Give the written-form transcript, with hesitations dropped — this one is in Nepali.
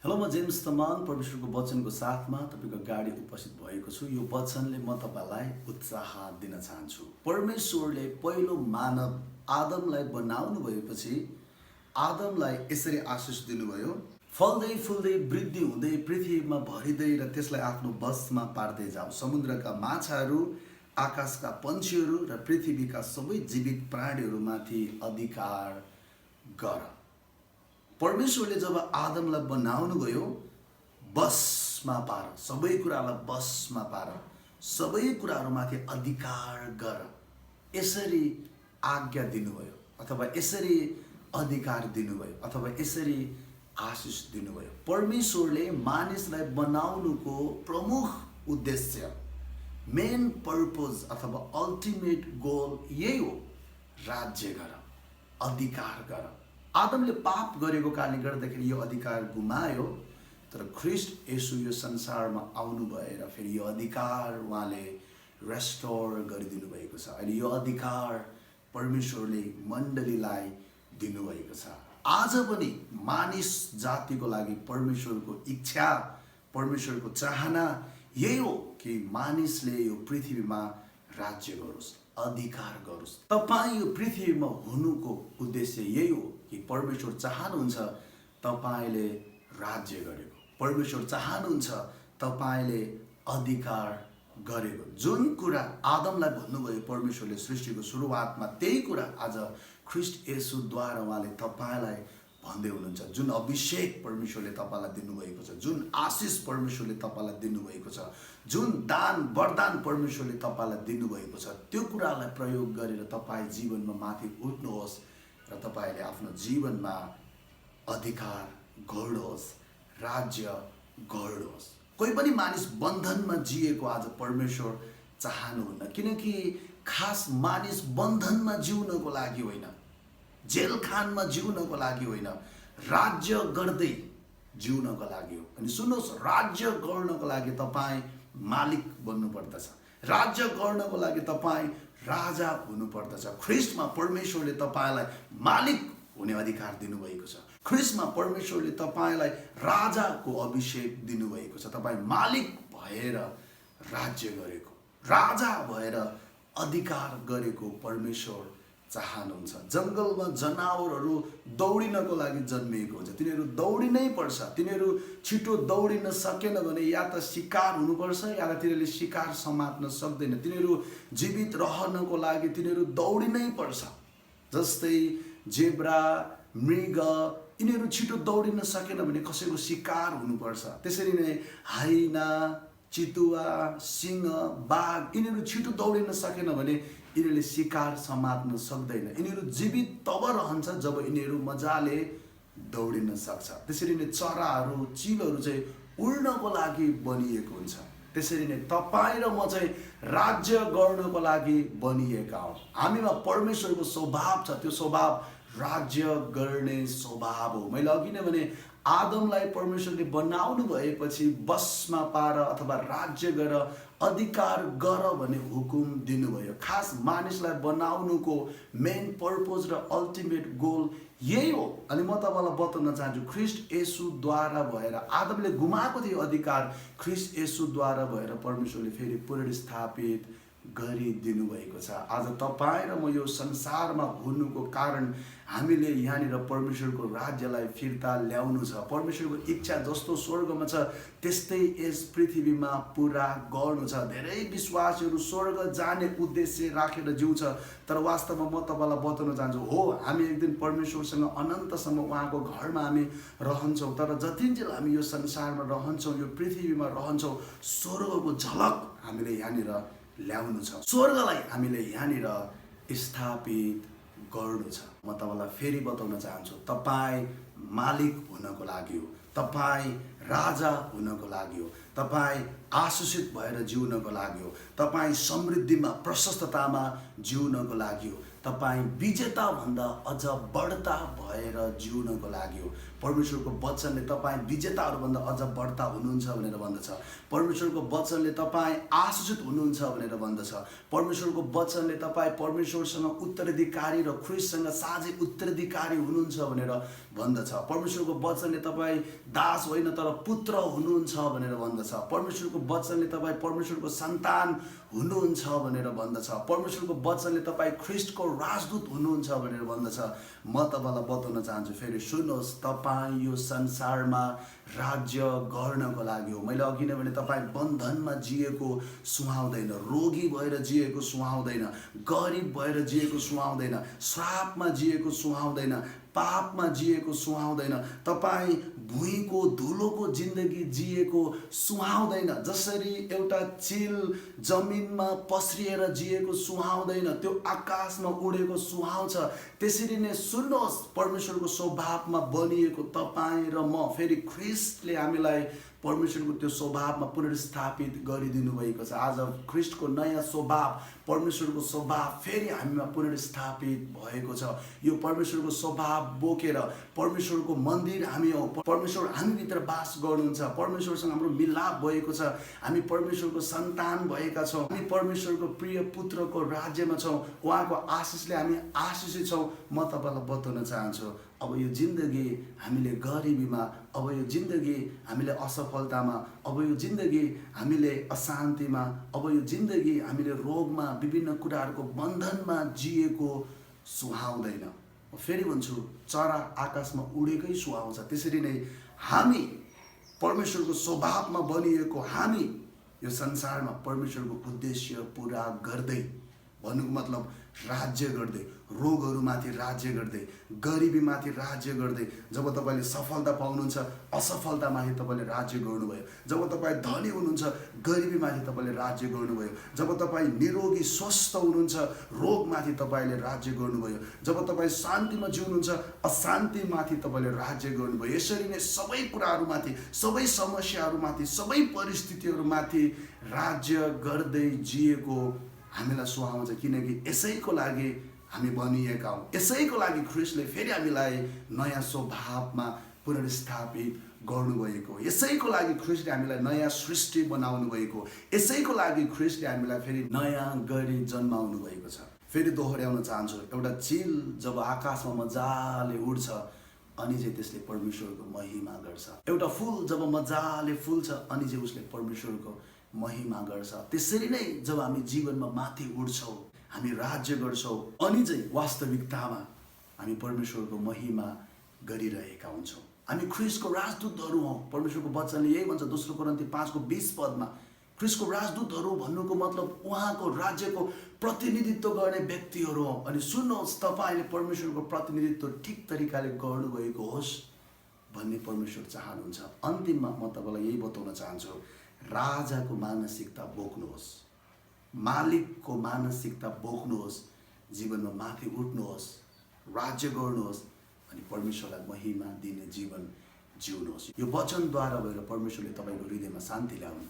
हेलो, म जेम्स तमाङ परमेश्वरको वचनको साथमा तपाईँको गाडी उपस्थित भएको छु। यो वचनले म तपाईँलाई उत्साह दिन चाहन्छु। परमेश्वरले पहिलो मानव आदमलाई बनाउनु भएपछि आदमलाई यसरी आशिष दिनुभयो, फल्दै फुल्दै वृद्धि हुँदै पृथ्वीमा भरिँदै र त्यसलाई आफ्नो वशमा पार्दै जाऊ। समुद्रका माछाहरू, आकाशका पन्छीहरू र पृथ्वीका सबै जीवित प्राणीहरूमाथि अधिकार गर। परमेश्वरले जब आदमलाई बनाउनु भयो, बसमा पार, सबै कुरालाई बसमा पार, सबै कुराहरूमाथि अधिकार गर, यसरी आज्ञा दिनुभयो अथवा यसरी अधिकार दिनुभयो अथवा यसरी आशिष दिनुभयो। परमेश्वरले मानिसलाई बनाउनुको प्रमुख उद्देश्य, मेन पर्पज अथवा अल्टिमेट गोल यही हो, राज्य गर, अधिकार गर। आदमले पाप गरेको कारणले गर्दाखेरि यो अधिकार गुमायो, तर ख्रीष्ट येशू यो संसारमा आउनु भएर फेरि यो अधिकार उहाँले रेस्टोर गरिदिनु भएको छ। अहिले यो अधिकार परमेश्वरले मण्डलीलाई दिनुभएको छ। आज पनि मानिस जातिको लागि परमेश्वरको इच्छा, परमेश्वरको चाहना यही हो कि मानिसले यो पृथ्वीमा राज्य गरोस्, अधिकार गरोस्। तपाईँ यो पृथ्वीमा हुनुको उद्देश्य यही हो कि परमेश्वर चाहनुहुन्छ तपाईँले राज्य गरेको, परमेश्वर चाहनुहुन्छ तपाईँले अधिकार गरेको। जुन कुरा आदमलाई भन्नुभयो परमेश्वरले सृष्टिको सुरुवातमा, त्यही कुरा आज ख्रीष्ट येशूद्वारा उहाँले तपाईँलाई भन्दै हुनुहुन्छ। जुन अभिषेक परमेश्वरले तपाईँलाई दिनुभएको छ, जुन आशिष परमेश्वरले तपाईँलाई दिनुभएको छ, जुन दान वरदान परमेश्वरले तपाईँलाई दिनुभएको छ, त्यो कुरालाई प्रयोग गरेर तपाईँ जीवनमा माथि उठ्नुहोस् र तपाईँले आफ्नो जीवनमा अधिकार गर्नुहोस्, राज्य गर्नुहोस्। कोही पनि मानिस बन्धनमा जिएको आज परमेश्वर चाहनुहुन्न, किनकि खास मानिस बन्धनमा जिउनको लागि होइन, जेलखानमा जिउनको लागि होइन, राज्य गर्दै जिउनको लागि हो। अनि सुन्नुहोस्, राज्य गर्नको लागि तपाईँ मालिक बन्नुपर्दछ, राज्य गर्नको लागि तपाईँ राजा हुनुपर्दछ। ख्रीष्टमा परमेश्वरले तपाईँलाई मालिक हुने अधिकार दिनुभएको छ। ख्रीष्टमा परमेश्वरले तपाईँलाई राजाको अभिषेक दिनुभएको छ। तपाईँ मालिक भएर राज्य गरेको, राजा भएर अधिकार गरेको परमेश्वर चाहनुहुन्छ। जङ्गलमा जनावरहरू दौडिनको लागि जन्मिएको हुन्छ, तिनीहरू दौडिनै पर्छ। तिनीहरू छिटो दौडिन सकेन भने या त शिकार हुनुपर्छ या त तिनीहरूले शिकार समात्न सक्दैन। तिनीहरू जीवित रहनको लागि तिनीहरू दौडिनै पर्छ। जस्तै जेब्रा, मृग, यिनीहरू छिटो दौडिन सकेन भने कसैको शिकार हुनुपर्छ। त्यसरी नै हाइना, चितुवा, सिंह, बाघ, यिनीहरू छिटो दौडिन सकेन भने यिनीहरूले शिकार समात्न सक्दैन। यिनीहरू जीवित तब रहन्छ जब यिनीहरू मजाले दौडिन सक्छ। त्यसरी नै चराहरू, चिलहरू चाहिँ उड्नको लागि बनिएको हुन्छ। त्यसरी नै तपाईँ र म चाहिँ राज्य गर्नको लागि बनिएका हौँ। हामीमा परमेश्वरको स्वभाव छ, त्यो स्वभाव राज्य गर्ने स्वभाव हो। मैले अघि नै भने आदमलाई परमेश्वरले बनाउनु भएपछि बसमा पार अथवा राज्य गर, अधिकार गर भन्ने हुकुम दिनुभयो। खास मानिसलाई बनाउनुको मेन पर्पज र अल्टिमेट गोल यही हो। अनि म तपाईँलाई बताउन चाहन्छु, ख्रीष्ट येशूद्वारा भएर आदमले गुमाएको थियो अधिकार, ख्रीष्ट येशूद्वारा भएर परमेश्वरले फेरि पुनर्स्थापित गरिदिनु भएको छ। आज तपाईँ र म यो संसारमा हुनुको कारण हामीले यहाँनिर परमेश्वरको राज्यलाई फिर्ता ल्याउनु छ। परमेश्वरको इच्छा जस्तो स्वर्गमा छ त्यस्तै यस पृथ्वीमा पुरा गर्नु छ। धेरै विश्वासीहरू स्वर्ग जाने उद्देश्य राखेर जिउँछ, तर वास्तवमा म तपाईँलाई बताउन चाहन्छु, हो, हामी एक दिन परमेश्वरसँग अनन्तसम्म उहाँको घरमा हामी रहन्छौँ। तर जतिन्जेल हामी यो संसारमा रहन्छौँ, यो पृथ्वीमा रहन्छौँ, स्वर्गको झलक हामीले यहाँनिर ल्याउनु छ, स्वर्गलाई हामीले यहाँनिर स्थापित गर्नु छ। म तपाईँलाई फेरि बताउन चाहन्छु, तपाईँ मालिक हुनको लागि हो, तपाईँ राजा हुनको लागि हो, तपाईँ आशिषित भएर जिउनको लागि हो, तपाईँ समृद्धिमा, प्रशस्ततामा जिउनको लागि हो, तपाईँ विजेता भन्दा अझ बढ्ता भएर जिउनको लागि हो। परमेश्वरको वचनले तपाईँ विजेताहरूभन्दा अझ बढ्ता हुनुहुन्छ भनेर भन्दछ। परमेश्वरको वचनले तपाईँ आशीषित हुनुहुन्छ भनेर भन्दछ। परमेश्वरको वचनले तपाईँ परमेश्वरसँग उत्तराधिकारी र ख्रीष्टसँग साझै उत्तराधिकारी हुनुहुन्छ भनेर भन्दछ। परमेश्वरको वचनले तपाईँ दास होइन तर पुत्र हुनुहुन्छ भनेर भन्दछ। परमेश्वरको वचनले तपाईँ परमेश्वरको सन्तान हुनुहुन्छ भनेर भन्दछ। परमेश्वरको वचनले तपाईँ ख्रीष्टको राजदूत हुनुहुन्छ भनेर भन्दछ। म तपाईँलाई बताउन चाहन्छु, फेरि सुन्नुहोस्, तपाईँ यो संसारमा राज्य गर्नको लागि हो। मैले अघि नै भने तपाईँ बन्धनमा जिएको सुहाउँदैन, रोगी भएर जिएको सुहाउँदैन, गरिब भएर जिएको सुहाउँदैन, श्रापमा जिएको सुहाउँदैन, पापमा जिएको सुहाउँदैन, तपाईँ भुइँको धुलोको जिन्दगी जिएको सुहाउँदैन। जसरी एउटा चिल जमिनमा पस्रिएर जिएको सुहाउँदैन, त्यो आकाशमा उडेको सुहाउँछ, त्यसरी नै सुन्नुहोस्, परमेश्वरको स्वभावमा बनिएको तपाईँ र म, फेरि ख्रीष्टले हामीलाई परमेश्वरको त्यो स्वभावमा पुनर्स्थापित गरिदिनु भएको छ। आज ख्रीष्टको नयाँ स्वभाव, परमेश्वरको स्वभाव फेरि हामीमा पुनर्स्थापित भएको छ। यो परमेश्वरको स्वभाव बोकेर परमेश्वरको मन्दिर हामी हौ, परमेश्वर हामीभित्र बास गर्नुहुन्छ, परमेश्वरसँग हाम्रो मिलाप भएको छ, हामी परमेश्वरको सन्तान भएका छौँ, हामी परमेश्वरको प्रिय पुत्रको राज्यमा छौँ, उहाँको आशिषले हामी आशिषित छौँ। म तपाईँलाई बताउन चाहन्छु, अब यो जिन्दगी हामीले गरिबीमा, अब यो जिन्दगी हामीले असफलतामा, अब यो जिन्दगी हामीले अशान्तिमा, अब यो जिन्दगी हामीले रोगमा, विभिन्न कुराहरूको बन्धनमा जिएको सुहाउँदैन। म फेरि भन्छु, चरा आकाशमा उडेकै सुहाउँछ। त्यसरी नै हामी परमेश्वरको स्वभावमा बनिएको हामी यो संसारमा परमेश्वरको उद्देश्य पुरा गर्दै, भन्नुको मतलब राज्य गर्दै, रोगहरूमाथि राज्य गर्दै, गरिबीमाथि राज्य गर्दै, जब तपाईँले सफलता पाउनुहुन्छ असफलतामाथि तपाईँले राज्य गर्नुभयो, जब तपाईँ धनी हुनुहुन्छ गरिबीमाथि तपाईँले राज्य गर्नुभयो, जब तपाईँ निरोगी स्वस्थ हुनुहुन्छ रोगमाथि तपाईँले राज्य गर्नुभयो, जब तपाईँ शान्तिमा जिउनुहुन्छ अशान्तिमाथि तपाईँले राज्य गर्नुभयो। यसरी नै सबै कुराहरूमाथि, सबै समस्याहरूमाथि, सबै परिस्थितिहरूमाथि राज्य गर्दै जिएको हामीलाई सुहाउँछ, किनकि यसैको लागि हामी बनिएका हौँ। यसैको लागि ख्रीष्टले फेरि हामीलाई नयाँ स्वभावमा पुनर्स्थापित गर्नुभएको, यसैको लागि ख्रीष्टले हामीलाई नयाँ सृष्टि बनाउनु भएको, यसैको लागि ख्रीष्टले हामीलाई फेरि नयाँ गरी जन्माउनु भएको छ। फेरि दोहोऱ्याउन चाहन्छु, एउटा चिल जब आकाशमा मजाले उड्छ अनि चाहिँ त्यसले परमेश्वरको महिमा गर्छ। एउटा फुल जब मजाले फुल्छ अनि चाहिँ उसले परमेश्वरको महिमा गर्छ। त्यसरी नै जब हामी जीवनमा माथि उड्छौँ, हामी राज्य गर्छौँ, अनि चाहिँ वास्तविकतामा हामी परमेश्वरको महिमा गरिरहेका हुन्छौँ। हामी ख्रीष्टको राजदूतहरू हौँ। परमेश्वरको वचनले यही भन्छ, दोस्रो कोरिन्थी 5:20 ख्रीष्टको राजदूतहरू भन्नुको मतलब उहाँको राज्यको प्रतिनिधित्व गर्ने व्यक्तिहरू हौँ। अनि सुन्नुहोस्, तपाईँले परमेश्वरको प्रतिनिधित्व ठिक तरिकाले गर्नुभएको होस् भन्ने परमेश्वर चाहनुहुन्छ। अन्तिममा म तपाईँलाई यही बताउन चाहन्छु, राजाको मानसिकता बोक्नुहोस्, मालिकको मानसिकता बोक्नुहोस्, जीवनमा माथि उठ्नुहोस्, राज्य गर्नुहोस् अनि परमेश्वरलाई महिमा दिने जीवन जिउनुहोस्। यो वचनद्वारा भएर परमेश्वरले तपाईँको हृदयमा शान्ति ल्याउनु।